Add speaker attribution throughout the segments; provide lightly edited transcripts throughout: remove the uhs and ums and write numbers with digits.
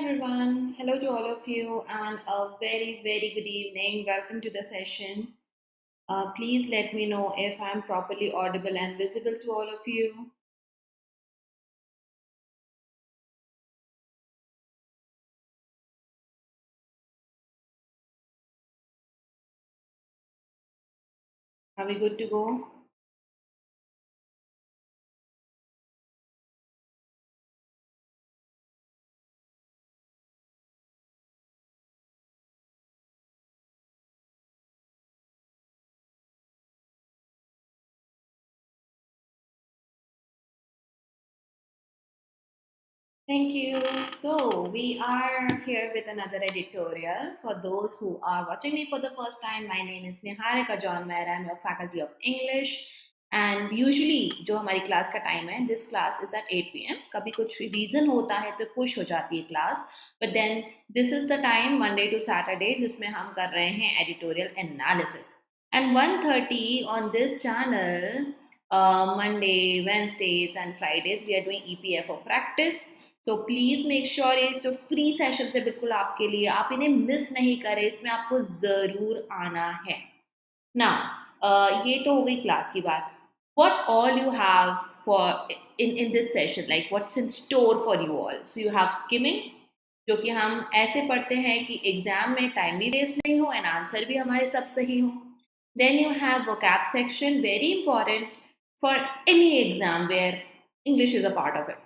Speaker 1: everyone. Hello to all of you, and a very good evening. Welcome to the session. Please let me know if I'm properly audible and visible to all of you. Are we good to go? Thank you. So, we are here with another editorial. For those who are watching me for the first time, my name is Niharika John Mayer. I'm your faculty of English. And usually जो हमारी class का time है, this class is at 8 p.m. कभी कुछ reason होता है तो push हो जाती है class, but then this is the time Monday to Saturday जिसमें हम कर रहे हैं editorial analysis. And 1:30 on this channel, Monday, Wednesdays and Fridays we are doing EPFO practice. So please make sure ये जो फ्री सेशन है बिल्कुल आपके लिए, आप इन्हें मिस नहीं करें, इसमें आपको ज़रूर आना है ना। ये तो हो गई क्लास की बात। What all you have for in this session, like what's in store for you all. So you have skimming, जो कि हम ऐसे पढ़ते हैं कि एग्जाम में टाइम भी वेस्ट नहीं हो एंड आंसर भी हमारे सब सही हो। Then you have vocab section, very important for any exam where English is a part of it.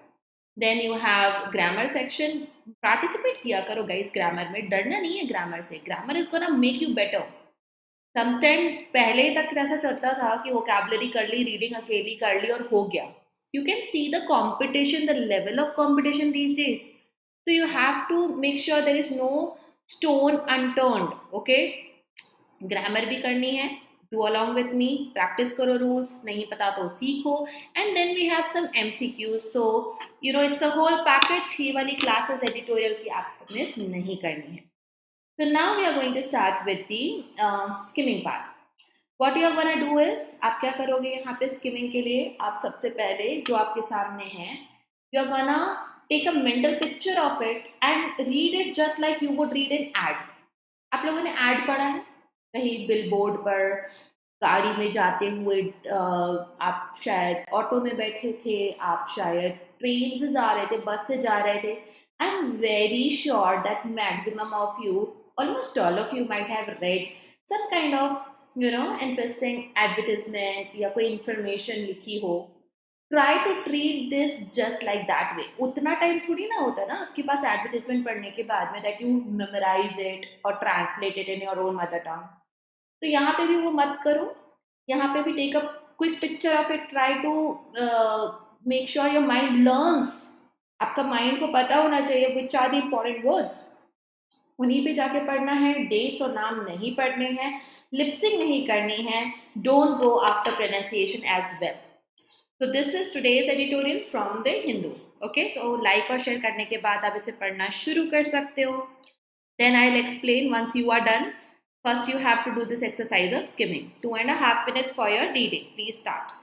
Speaker 1: Then you have grammar section, participate किया करो गाइस ग्रामर में, डरना नहीं है ग्रामर से, grammar is gonna make you better. Sometime पहले तक ऐसा चलता था कि वोकैबुलरी कर ली, रीडिंग अकेली कर ली और हो गया। You can see the competition, the level of competition these days, so you have to make sure there is no stone unturned. Okay, grammar भी करनी है, do along with me, practice करो, रूल्स नहीं पता तो सीखो, and then we have some MCQs। So you know it's a whole package. ये वाली क्लासेस एडिटोरियल की आपको मिस नहीं करनी है। So now we are going to start with the skimming part. What you are gonna do is, आप क्या करोगे यहाँ पे skimming के लिए, आप सबसे पहले जो आपके सामने है, you are gonna take a mental picture of it and read it just like you would read an ad. आप लोगों ने ad पढ़ा है कहीं बिलबोर्ड पर, गाड़ी में जाते हुए, आप शायद ऑटो में बैठे थे, आप शायद ट्रेन से जा रहे थे, बस से जा रहे थे। I am very sure that maximum of you, almost all of you might have read some kind of interesting advertisement या कोई information लिखी हो। try to treat this just like that way। उतना टाइम थोड़ी ना होता ना आपके पास एडवर्टाइजमेंट पढ़ने के बाद में that you memorize it or translate it in your own mother tongue। तो यहाँ पे भी वो मत करो, यहाँ पे भी take a quick picture of it, try to make sure your mind learns. आपका माइंड को पता होना चाहिए which are the important words, उन्हीं पे जाके पढ़ना है, डेट्स और नाम नहीं पढ़ने हैं, लिपसिंग नहीं करनी है, don't go after pronunciation as well. So this is today's editorial from the Hindu. Okay, so like और शेयर करने के बाद आप इसे पढ़ना शुरू कर सकते हो। Then I will explain once you are done. First, you have to do this exercise of skimming. 2.5 minutes for your reading. Please start.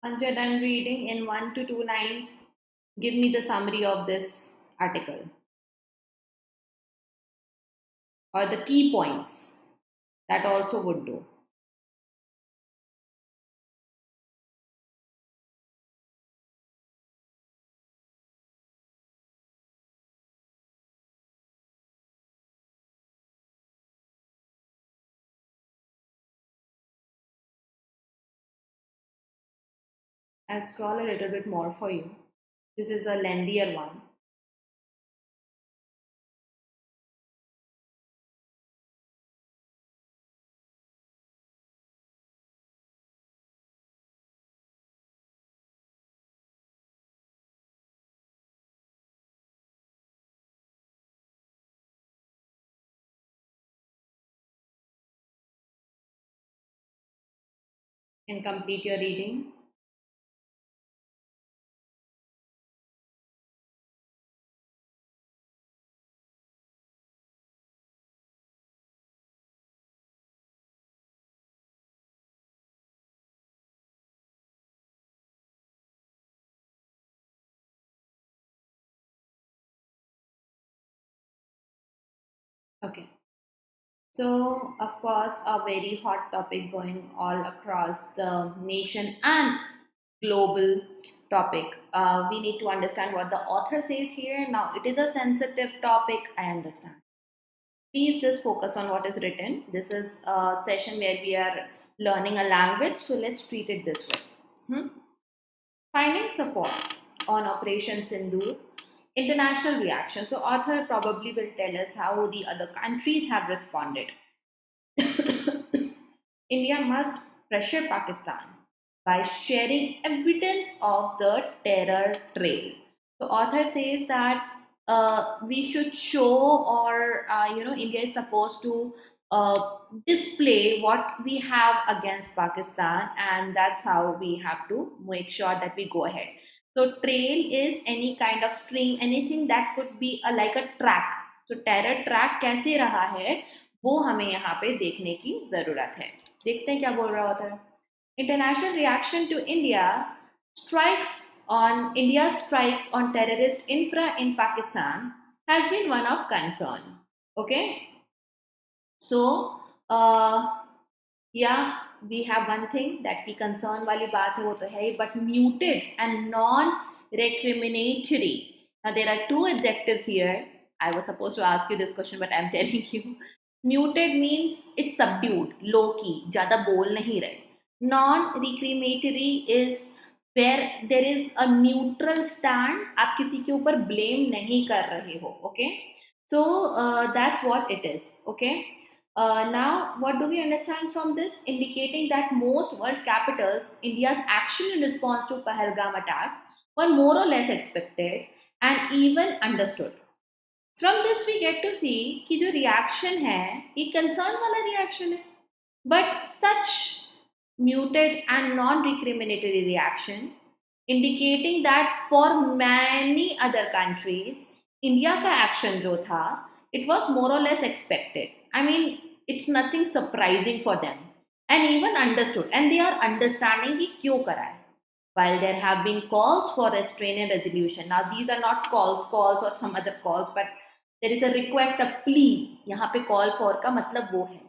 Speaker 1: Once you're done reading, in 1 to 2 lines, give me the summary of this article or the key points. That also would do. I'll scroll a little bit more for you. This is a lengthier one. And complete your reading. Okay. So, of course, a very hot topic going all across the nation and global topic. We need to understand what the author says here. Now, it is a sensitive topic, I understand. Please just focus on what is written. This is a session where we are learning a language, so let's treat it this way. Finding support on Operation Sindoor, international reaction. So, author probably will tell us how the other countries have responded. India must pressure Pakistan by sharing evidence of the terror trail. The author says that we should show, or India is supposed to display what we have against Pakistan, and that's how we have to make sure that we go ahead. So trail is any kind of stream, anything that could be like a track. So terror track कैसे रहा है वो हमें यहाँ पे देखने की जरूरत है. देखते हैं क्या बोल रहा होता है. International reaction to India's strikes on terrorist infra in Pakistan has been one of concern. Okay, so yeah, we have one thing that की concern वाली बात है वो तो है, but muted and non-recriminatory. Now there are two adjectives here. I was supposed to ask you this question, but I'm telling you. Muted means it's subdued, low key, ज़्यादा बोल नहीं रहे. Non-recriminatory is where there is a neutral stand. आप किसी के ऊपर blame नहीं कर रहे हो. Okay, so that's what it is. Okay. Now, what do we understand from this? Indicating that most world capitals, India's action in response to Pahalgam attacks were more or less expected and even understood. From this, we get to see कि जो reaction है, ये concern वाला reaction है. But such muted and non-recriminatory reaction, indicating that for many other countries, India का action जो था, it was more or less expected. I mean, it's nothing surprising for them and even understood, and they are understanding कि क्यों करा है. While there have been calls for restraint and resolution. Now these are not calls or some other calls, but there is a request, a plea. यहाँ पे call for का मतलब वो है.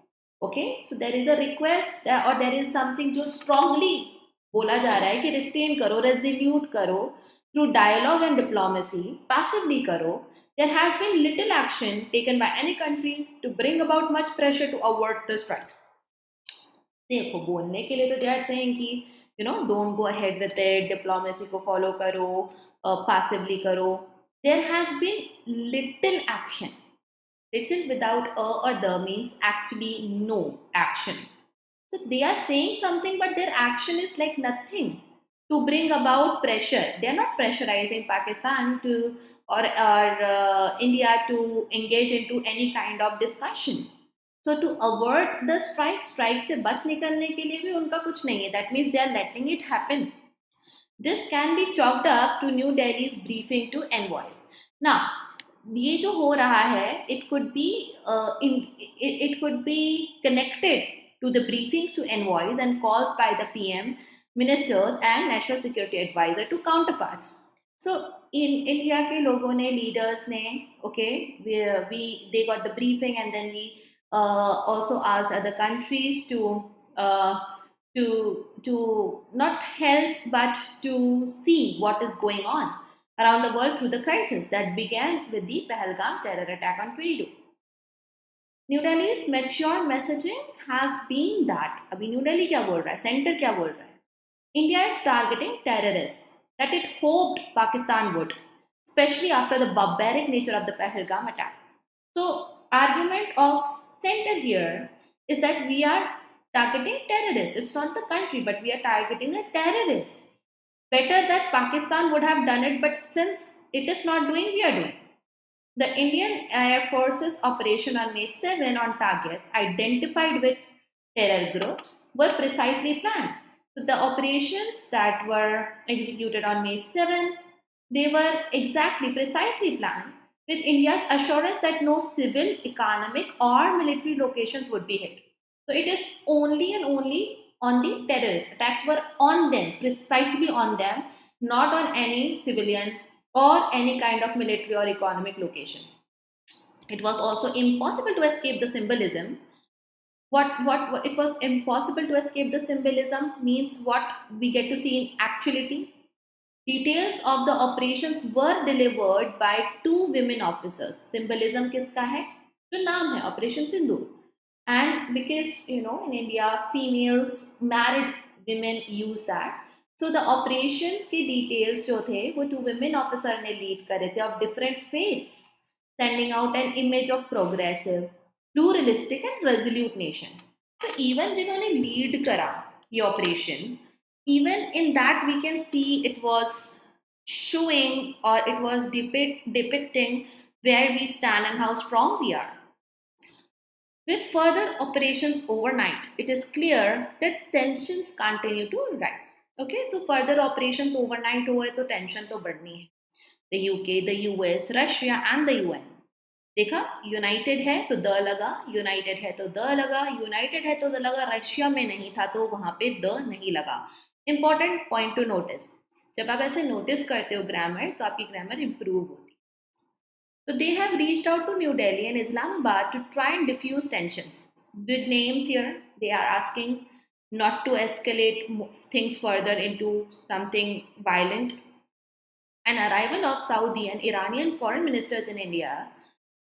Speaker 1: Okay, so there is a request or there is something जो strongly बोला जा रहा है कि restrain करो, resolute करो, through dialogue and diplomacy, passively करो. There has been little action taken by any country to bring about much pressure to avert the strikes. देखो बोलने के लिए तो they are saying कि don't go ahead with it, diplomacy को follow करो, passively करो. There has been little action. Little without a or the means actually no action. So they are saying something, but their action is like nothing to bring about pressure. They are not pressurizing Pakistan to or India to engage into any kind of discussion. So to avert the strike से बच निकलने के लिए भी उनका कुछ नहीं है. That means they are letting it happen. This can be chalked up to New Delhi's briefing to envoys. Now, ये जो हो रहा है, it could be connected to the briefings to envoys and calls by the PM ministers and national security advisor to counterparts. So in India ke logon ne, leaders ne, okay, they got the briefing, and then we also asked other countries uh, to not help but to see what is going on around the world through the crisis that began with the Pahalgam terror attack on 22. New Delhi's mature messaging has been that, अभी new Delhi क्या बोल रहा है, centre क्या बोल रहा है, India is targeting terrorists that it hoped Pakistan would, especially after the barbaric nature of the Pahalgam attack. So, argument of center here is that we are targeting terrorists. It's not the country, but we are targeting the terrorists. Better that Pakistan would have done it, but since it is not doing, we are doing. The Indian Air Force's operation on May 7 on targets identified with terror groups were precisely planned. So the operations that were executed on May 7, they were precisely planned with India's assurance that no civil, economic or military locations would be hit. So it is only and only on the terrorists. Attacks were on them, precisely on them, not on any civilian or any kind of military or economic location. It was also impossible to escape the symbolism. What it was impossible to escape the symbolism means what we get to see in actuality. Details of the operations were delivered by 2 women officers. Symbolism kiska hai? जो नाम है Operation Sindhu. And because in India females, married women use that. So the operations के details जो थे वो 2 women officer ने lead करे थे of different faiths, sending out an image of progressive, pluralistic and resolute nation. So even जिन्होंने lead करा ये operation, even in that we can see it was showing or it was depicting where we stand and how strong we are. With further operations overnight, it is clear that tensions continue to rise. Okay, so further operations overnight हुए तो tension तो बढ़नी है. The UK, the US, Russia and the UN. देखा, United है तो the लगा, United है तो द लगा, यूनाइटेड है तो द लगा. रशिया में नहीं था तो वहां पे द नहीं लगा. इंपॉर्टेंट पॉइंट टू नोटिस, जब आप ऐसे नोटिस करते हो ग्रामर तो आपकी ग्रामर इंप्रूव होती है. So they have reached out to New Delhi and Islamabad to try and diffuse tensions. Big names here, they are asking not to escalate things further into something violent. An arrival of Saudi and Iranian foreign ministers in India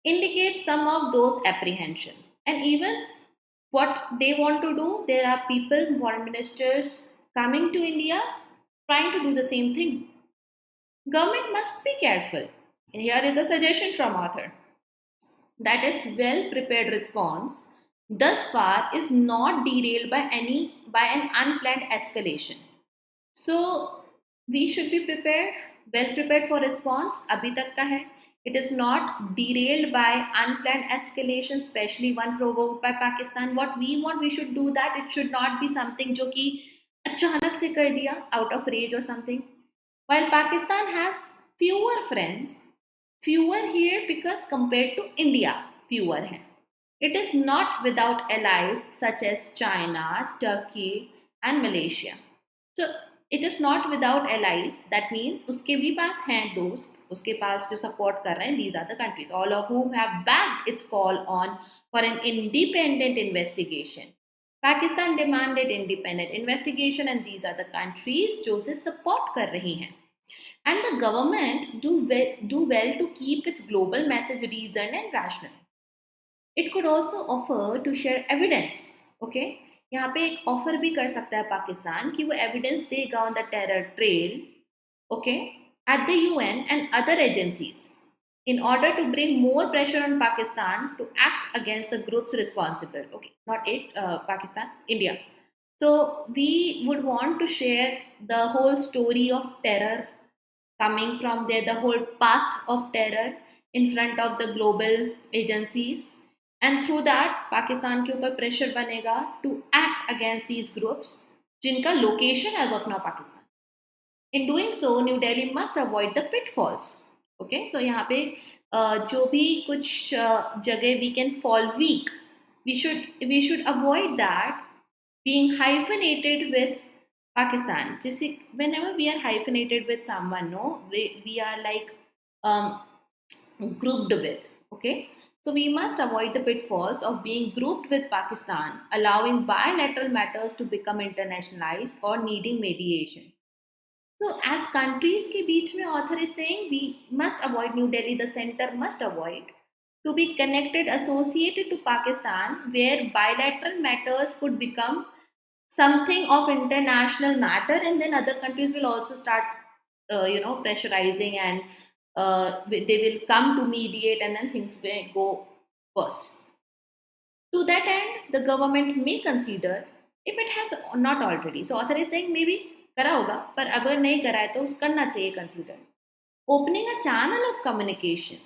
Speaker 1: indicates some of those apprehensions. And even what they want to do, there are people, foreign ministers coming to India trying to do the same thing. Government must be careful. And here is a suggestion from author that its well-prepared response thus far is not derailed by an unplanned escalation. So we should be prepared, well prepared for response. Abhi tak ka hai. It is not derailed by unplanned escalation, especially one provoked by Pakistan. What we want, we should do that. It should not be something जो कि अचानक से कर दिया out of rage or something. While Pakistan has fewer friends, fewer here because compared to India, fewer हैं. It is not without allies such as China, Turkey and Malaysia. So it is not without allies. That means उसके भी पास हैं दोस्त, उसके पास जो support कर रहे हैं. These are the countries, all of whom have backed its call on for an independent investigation. Pakistan demanded independent investigation and these are the countries जो उसे support कर रही हैं. And the government do well to keep its global message reasoned and rational. It could also offer to share evidence. Okay, यहाँ पे एक offer भी कर सकता है पाकिस्तान कि वो एविडेंस देगा on the terror trail, okay, at the UN and other agencies in order to bring more pressure on Pakistan to act against the groups responsible. Okay, not Pakistan, India. So we would want to share the whole story of terror coming from there, the whole path of terror in front of the global agencies. And through that, Pakistan के ऊपर pressure बनेगा to act against these groups, जिनका location as of now Pakistan. In doing so, New Delhi must avoid the pitfalls. Okay, so यहाँ पे जो भी कुछ जगह we can fall weak, we should avoid that being hyphenated with Pakistan. Whenever we are hyphenated with someone, no, we are like um, grouped with. Okay, so we must avoid the pitfalls of being grouped with Pakistan, allowing bilateral matters to become internationalized or needing mediation. So, as countries के बीच में author is saying we must avoid New Delhi, the center must avoid to be connected, associated to Pakistan, where bilateral matters could become something of international matter, and then other countries will also start, pressurizing, and they will come to mediate, and then things will go worse. To that end, the government may consider if it has not already. So author is saying maybe करा होगा पर अगर नहीं करा है तो करना चाहिए consider opening a channel of communication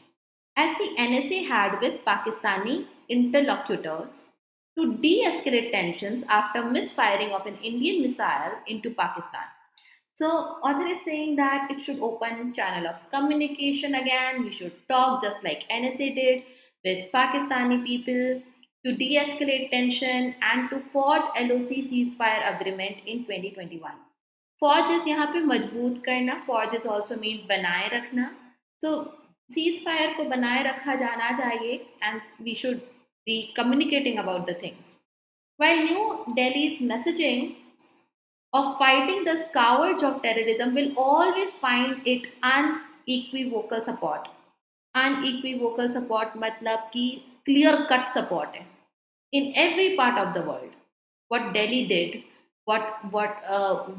Speaker 1: as the NSA had with Pakistani interlocutors to de-escalate tensions after misfiring of an Indian missile into Pakistan. So author is saying that it should open channel of communication again. We should talk just like NSA did with Pakistani people to de-escalate tension and to forge LOC ceasefire agreement in 2021. Forge is यहाँ पे मजबूत करना. Forge is also mean बनाए रखना. So ceasefire को बनाए रखा जाना चाहिए and we should be communicating about the things. While New Delhi's messaging of fighting the scourge of terrorism will always find it unequivocal support. Unequivocal support मतलब कि clear cut support है in every part of the world. What Delhi did, what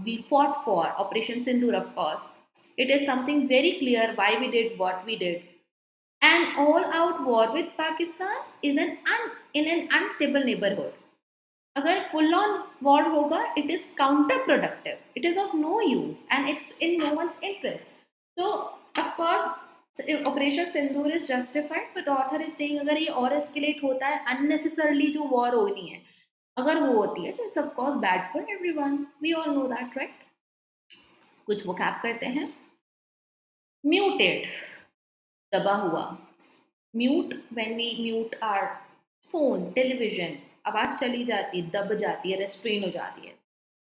Speaker 1: we fought for, Operation Sindoor, of course, it is something very clear why we did what we did. An all-out war with Pakistan is in an unstable neighborhood. अगर full on war होगा, it is counterproductive. It is of no use and it's in no one's interest. So, of course, Operation Sindoor is justified, but the author is saying अगर ये और escalate होता है, unnecessarily जो war होनी है, अगर वो होती है, so it's of course bad for everyone. We all know that, right? कुछ vocab करते हैं. Muted, दबा हुआ. Mute, when we mute our phone, television, आवाज चली जाती है, दब जाती है, restrain हो जाती है.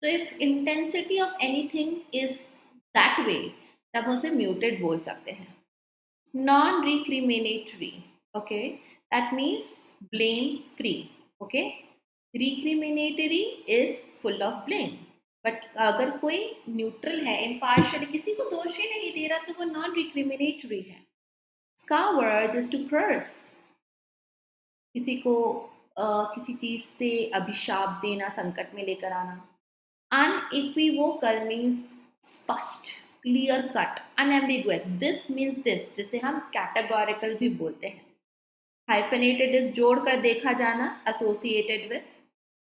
Speaker 1: So if intensity of anything is that way, तब उसे muted बोल सकते हैं. Non-recriminatory, okay, that means blame free, okay. Recriminatory is full of blame, but अगर कोई neutral है, impartial, किसी को दोष ही नहीं दे रहा, तो वो non-recriminatory है. Scourge is to curse, किसी को किसी चीज से अभिशाप देना, संकट में लेकर आना. Unequivocal means स्पष्ट, clear cut, unambiguous. This means this, जिसे हम categorical भी बोलते हैं. Hyphenated is जोड़कर देखा जाना, associated with.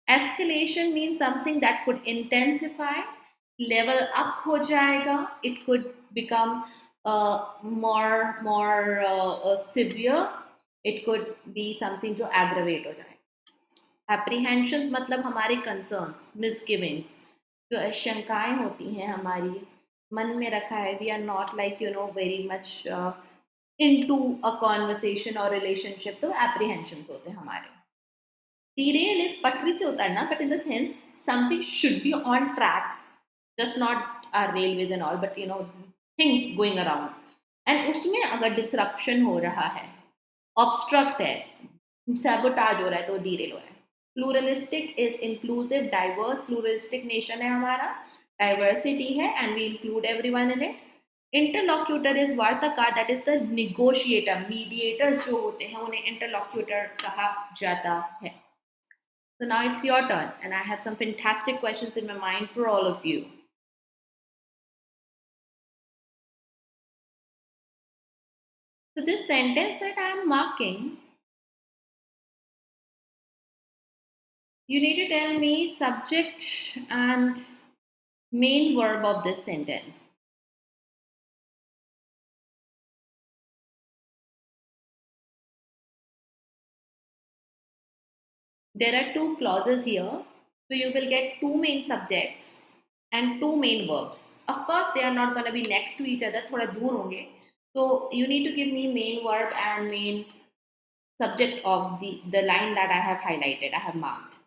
Speaker 1: Escalation means something that could intensify, level up हो जाएगा. It could become more severe. It could be something जो aggravate हो जाए. Apprehensions मतलब हमारे concerns, misgivings, जो शंकाएं होती हैं हमारी मन में रखा है. We are not like very much into a conversation or relationship, तो apprehensions होते हैं हमारे. Derail is पटरी से उतरना, but in the sense something should be on track, just not our railways and all, but things going around. And उसमें अगर disruption हो रहा है, obstruct है, sabotage हो रहा है, तो derail हो रहा है. Pluralistic is inclusive, diverse. Pluralistic nation है हमारा, diversity है, and we include everyone in it. Interlocutor is वार्ताकार, that is the negotiator. Mediators जो होते हैं उन्हें interlocutor कहा जाता है. So now it's your turn, and I have some fantastic questions in my mind for all of you. So this sentence that I am marking, you need to tell me subject and main verb of this sentence. There are two clauses here, so you will get two main subjects and two main verbs. Of course, they are not going to be next to each other, थोड़ा दूर होंगे. So you need to give me main verb and main subject of the line that I have highlighted, I have marked.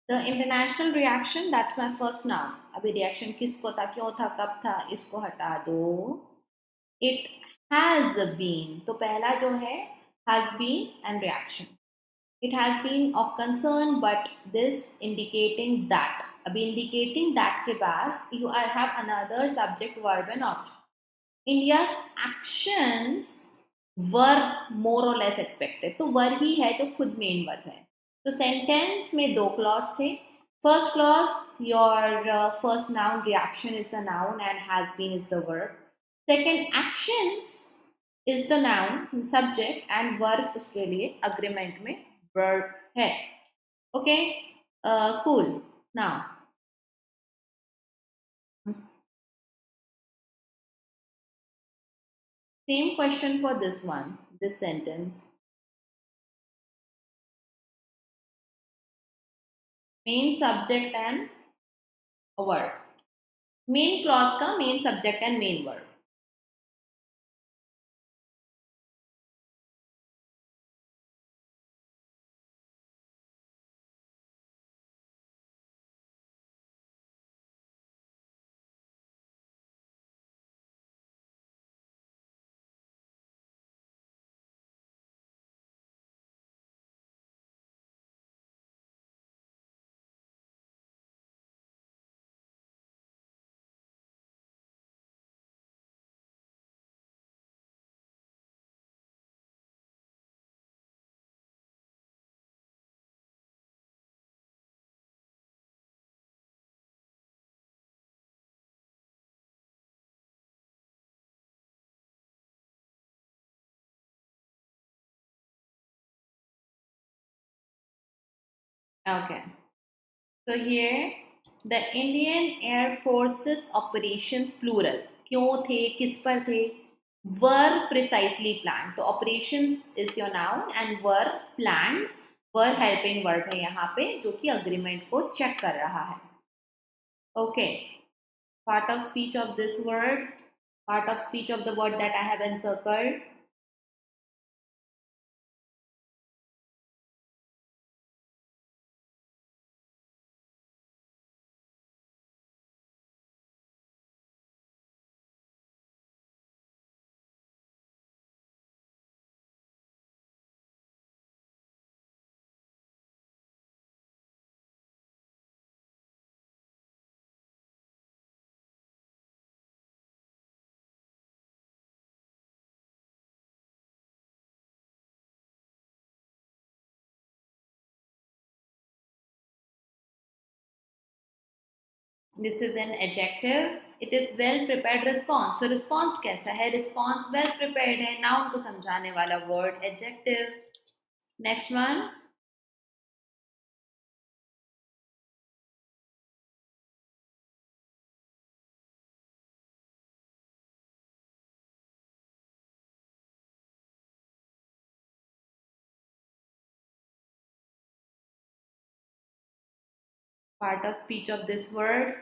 Speaker 1: The international reaction, that's my first noun. अभी reaction किसको था, क्यों था, कब था, इसको हटा दो. It has been. तो पहला जो है has been and reaction. It has been of concern, but this indicating that. अभी indicating that के बाद you have another subject, verb and object. India's actions were more or less expected. तो वर ही है जो खुद मेन वर्ब है. तो sentence में दो क्लॉज थे. First clause, your first noun reaction is the noun and has been is the verb. Second, actions is the noun subject and verb उसके लिए अग्रीमेंट में वर्ब है. Okay, cool. Now same question for this one, this sentence. Main subject and verb. Main clause का main subject and main verb. Okay. So here the Indian Air Force's operations plural. क्यों थे, किस पर थे, were precisely planned. तो operations is your noun and were planned. were helping verb है यहाँ पे जो कि agreement को check कर रहा है. Okay. Part of speech of this word. Part of speech of the word that I have encircled. This is an adjective. It is well prepared response. So response कैसा है? Response well prepared है. Noun को समझाने वाला word adjective. Next one. Part of speech of this word.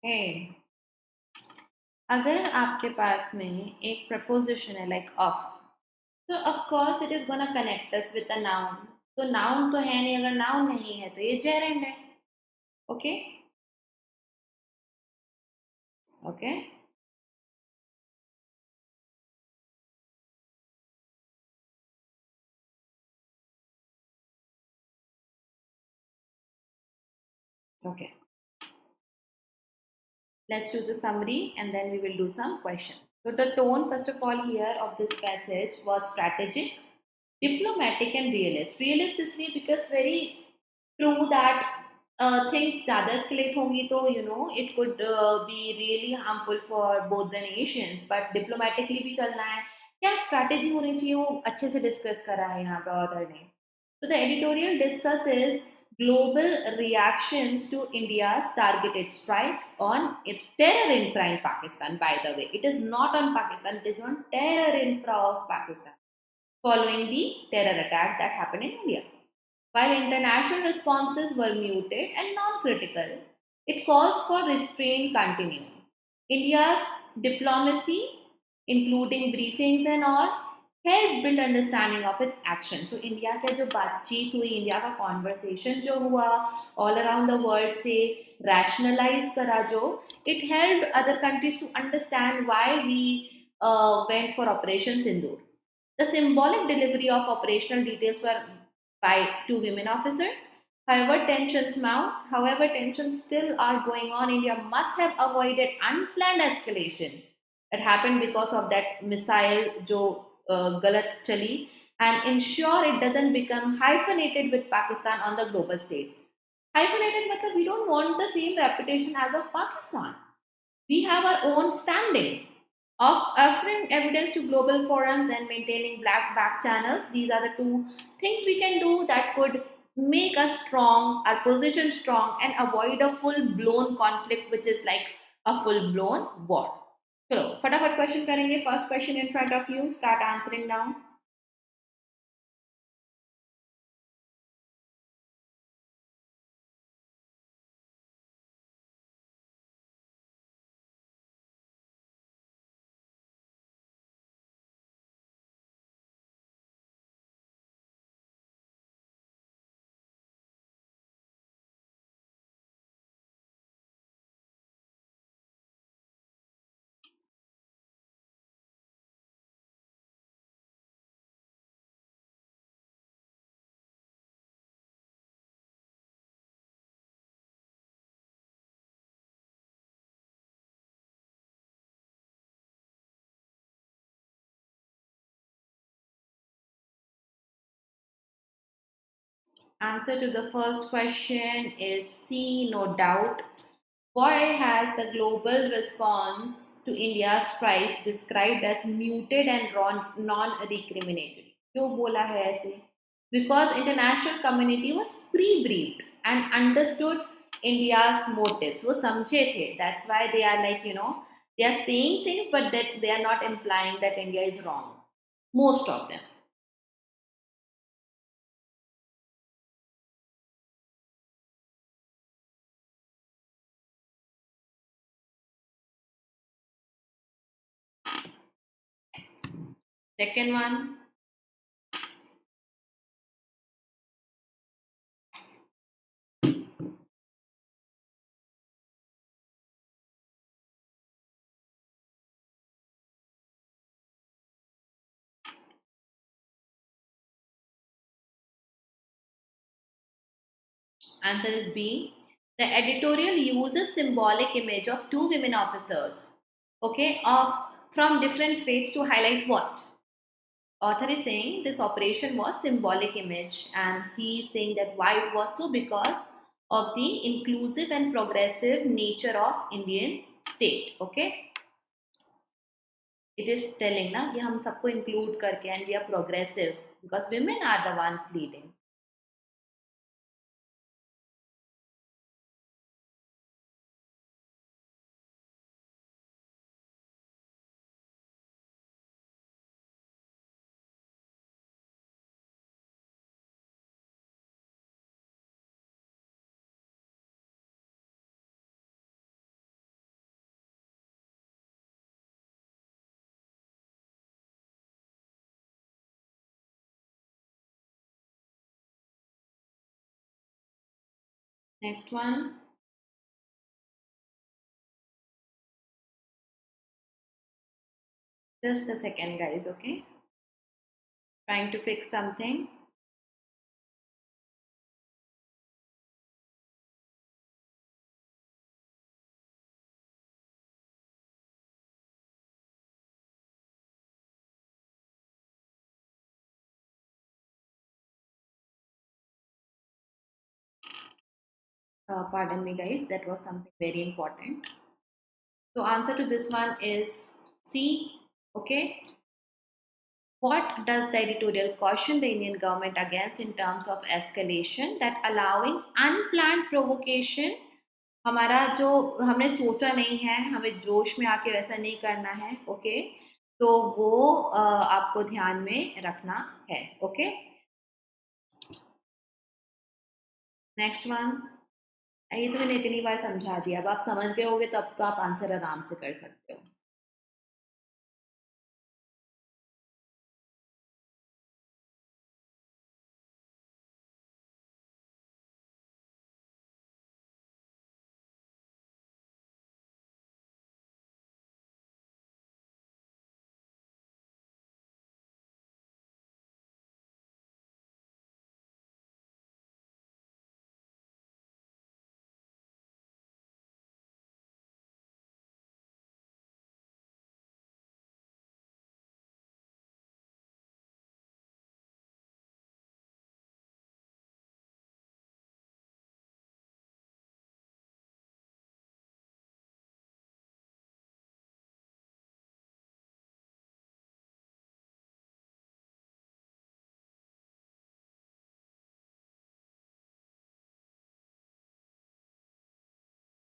Speaker 1: Hey. अगर आपके पास में एक प्रपोजिशन है like of, so of course it is gonna connect us with a noun. तो noun तो है नहीं, अगर noun नहीं है तो ये gerund है. Okay? Okay? Okay. Let's do the summary and then we will do some questions. So the tone, first of all, here of this passage was strategic, diplomatic, and realist. Realist is because very true that things ज़्यादा escalate होंगी तो it could be really harmful for both the Nations, but diplomatically भी चलना है, क्या strategy होनी चाहिए वो अच्छे से डिस्कस करा है यहाँ पे ऑथर ने. So the editorial discusses global reactions to India's targeted strikes on terror infra in Pakistan. By the way, it is not on Pakistan; it is on terror infra of Pakistan, following the terror attack that happened in India. While international responses were muted and non-critical, it calls for restraint continue. India's diplomacy, including briefings and all, helped build understanding of its action. So India का जो बातचीत हुई, India का conversation जो हुआ all around the world से rationalize करा जो, it helped other countries to understand why we went for Operation Sindoor. The symbolic delivery of operational details were by two women officers. However, tensions still are going on. India must have avoided unplanned escalation that happened because of that missile jo galat chali, and ensure it doesn't become hyphenated with Pakistan on the global stage. Hyphenated matlab we don't want the same reputation as of Pakistan. We have our own standing of offering evidence to global forums and maintaining black back channels. These are the two things we can do that could make us strong, our position strong, and avoid a full blown conflict, which is like a full blown war. चलो फटाफट question करेंगे. First question in front of you, start answering now. Answer to the first question is C, no doubt. Why has the global response to India's strikes described as muted and non-recriminated? क्यों बोला है ऐसे? Because international community was pre-briefed and understood India's motives. वो समझे थे. That's why they are like, they are saying things, but that they are not implying that India is wrong. Most of them. Second one. Answer is B. The editorial uses symbolic image of two women officers, okay, of from different faiths to highlight what? Author is saying this operation was symbolic image, and he is saying that why it was so, because of the inclusive and progressive nature of Indian state. Okay, it is telling ना कि हम सबको include करके and we are progressive because women are the ones leading. Next one. Just a second, guys. Okay, trying to fix something. Pardon me, guys, that was something very important. So, answer to this one is C. Okay. What does the editorial caution the Indian government against in terms of escalation? That allowing unplanned provocation, हमारा जो हमने सोचा नहीं है, हमें जोश में आके वैसा नहीं करना है, ओके, तो वो आपको ध्यान में रखना है, ओके। नेक्स्ट वन, ये तो मैंने इतनी बार समझा दिया, अब आप समझ गए होगे तो अब तो आप आंसर आराम से कर सकते हो।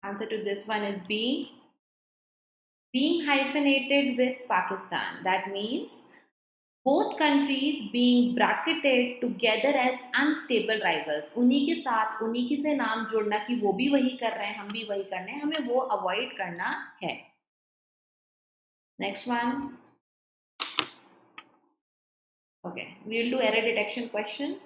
Speaker 1: Answer to this one is B. Being hyphenated with Pakistan. That means both countries being bracketed together as unstable rivals. उन्हीं के साथ उन्हीं के से नाम जोड़ना कि वो भी वही कर रहे हैं, हम भी वही करने हैं, हमें वो अवॉइड करना है। Next one. Okay, we'll do error detection questions.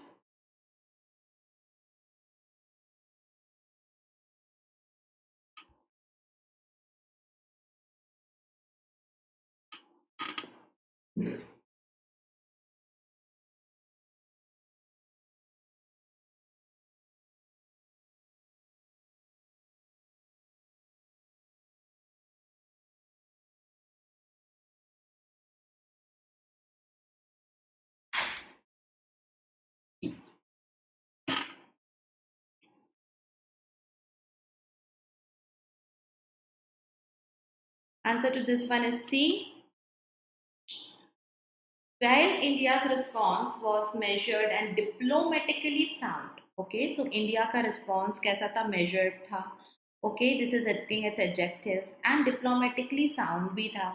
Speaker 1: Answer to this one is C. While India's response was measured and diplomatically sound. Okay, so India का response कैसा था? Measured था. Okay, this is acting as adjective, and diplomatically sound भी था.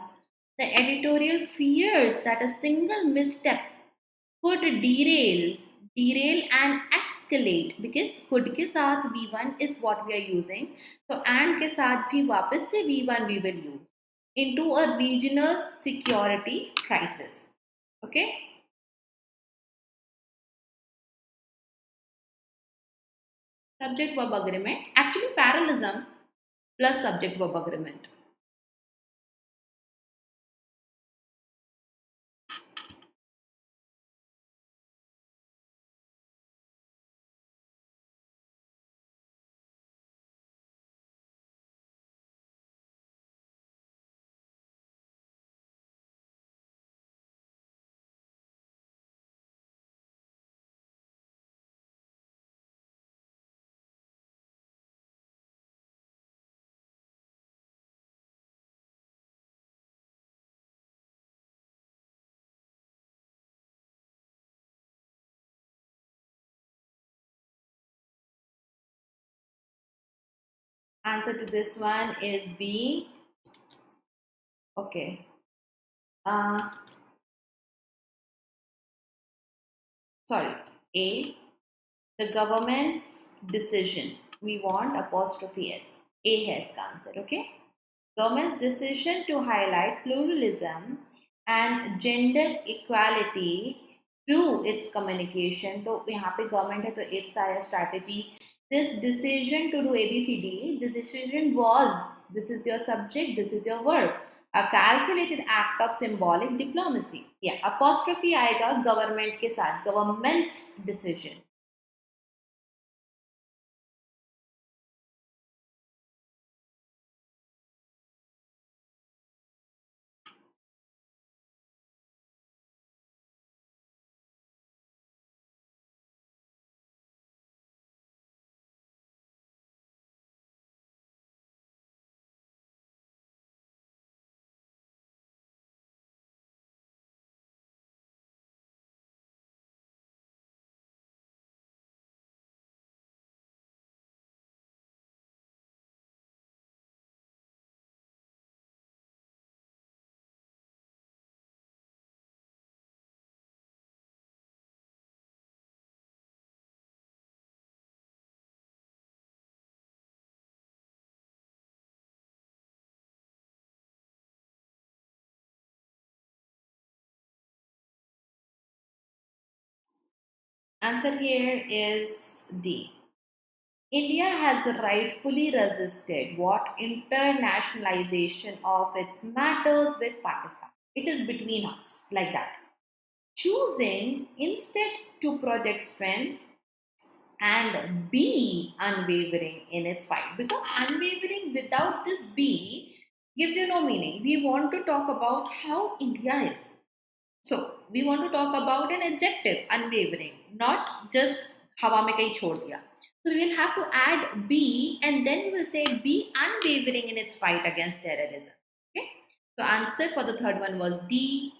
Speaker 1: The editorial fears that a single misstep could derail and escalate, because could के साथ V1 is what we are using, so and के साथ भी वापस से V1 we will use, into a regional security crisis. Okay. Subject verb agreement, actually parallelism plus subject verb agreement. Answer to this one is B. Okay. Sorry, A. The government's decision. We want apostrophe S. A has answer. Okay. Government's decision to highlight pluralism and gender equality through its communication. तो यहाँ पे government है तो its आया strategy. This decision to do ABCD, the decision was, this is your subject, this is your verb, a calculated act of symbolic diplomacy. Yeah, apostrophe आएगा government के साथ, government's decision. Answer here is D. India has rightfully resisted what internationalization of its matters with Pakistan. It is between us, like that. Choosing instead to project strength and be unwavering in its fight. Because unwavering without this be gives you no meaning. We want to talk about how India is. So we want to talk about an adjective, unwavering, not just हवा में कहीं छोड़ दिया. So we will have to add be and then we will say be unwavering in its fight against terrorism. Okay. So answer for the third one was D.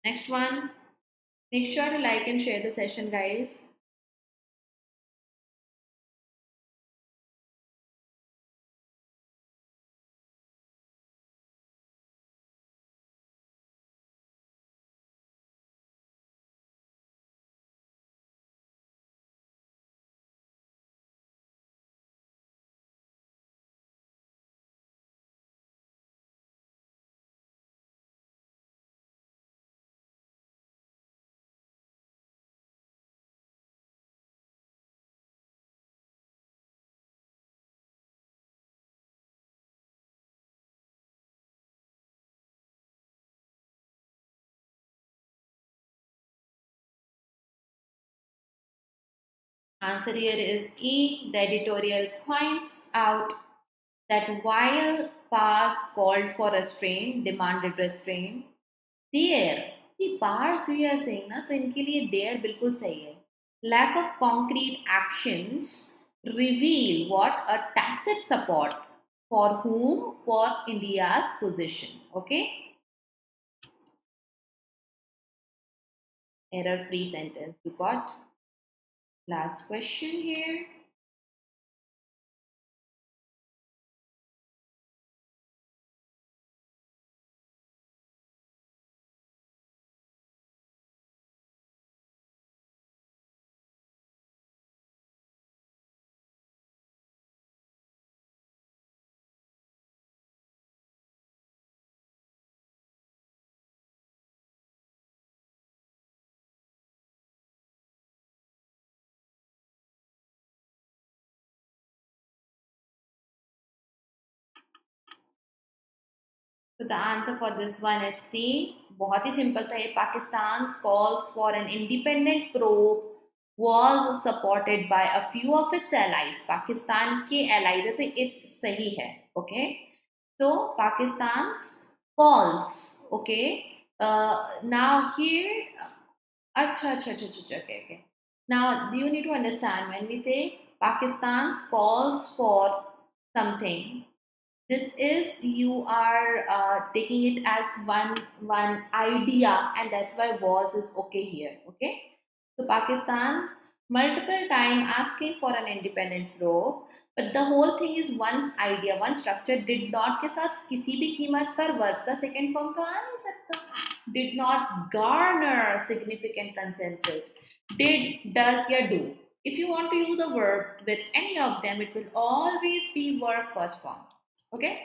Speaker 1: Next one. Make sure to like and share the session, guys. Answer here is E. The editorial points out that while Pass called for restraint, demanded restraint, there, see, Pass we are saying ना तो इनके लिए there बिल्कुल सही है. Lack of concrete actions reveal what a tacit support for whom? For India's position. Okay. Error-free sentence. You got. Last question here. So the answer for this one is C. बहुत ही simple था ये. Pakistan's calls for an independent probe was supported by a few of its allies. Pakistan के allies है तो it's सही है. Okay. So Pakistan's calls. Okay. Now here. Okay. Now you need to understand when we say Pakistan's calls for something. This is you are taking it as one idea and that's why was is okay here. Okay. So Pakistan multiple time asking for an independent probe but the whole thing is one's idea, one structure. Did not के साथ किसी भी कीमत पर verb का second form तो आ नहीं सकता. Did not garner significant consensus. Did, does या do. If you want to use a verb with any of them, it will always be verb first form. Okay,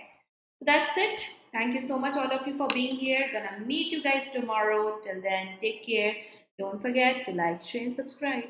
Speaker 1: so that's it. Thank you so much all of you for being here. Gonna meet you guys tomorrow. Till then, take care. Don't forget to like, share and subscribe.